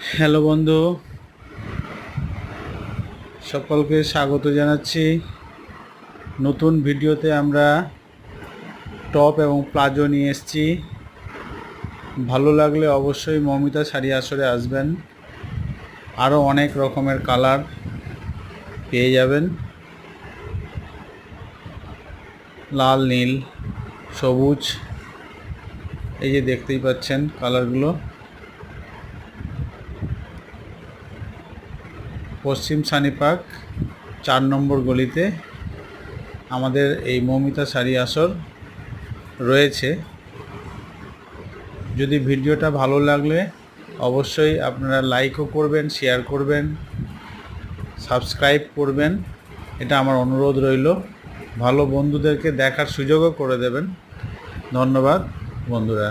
Hello বন্ধু, সকলকে স্বাগত জানাচ্ছি। নতুন ভিডিওতে আমরা টপ এবং প্লাজো নিয়ে এসেছি। ভালো লাগলে অবশ্যই মৌমিতা শাড়ি আসরে আসবেন। আরও অনেক রকমের কালার পেয়ে যাবেন, লাল, নীল, সবুজ। এই যে দেখতেই পাচ্ছেন কালারগুলো। পশ্চিম সানিপাক 4 নম্বর গলিতে আমাদের এই মৌমিতা শাড়ি আসর রয়েছে। যদি ভিডিওটা ভালো লাগলে অবশ্যই আপনারা লাইকও করবেন, শেয়ার করবেন, সাবস্ক্রাইব করবেন, এটা আমার অনুরোধ রইল। ভালো বন্ধুদেরকে দেখার সুযোগও করে দেবেন। ধন্যবাদ বন্ধুরা।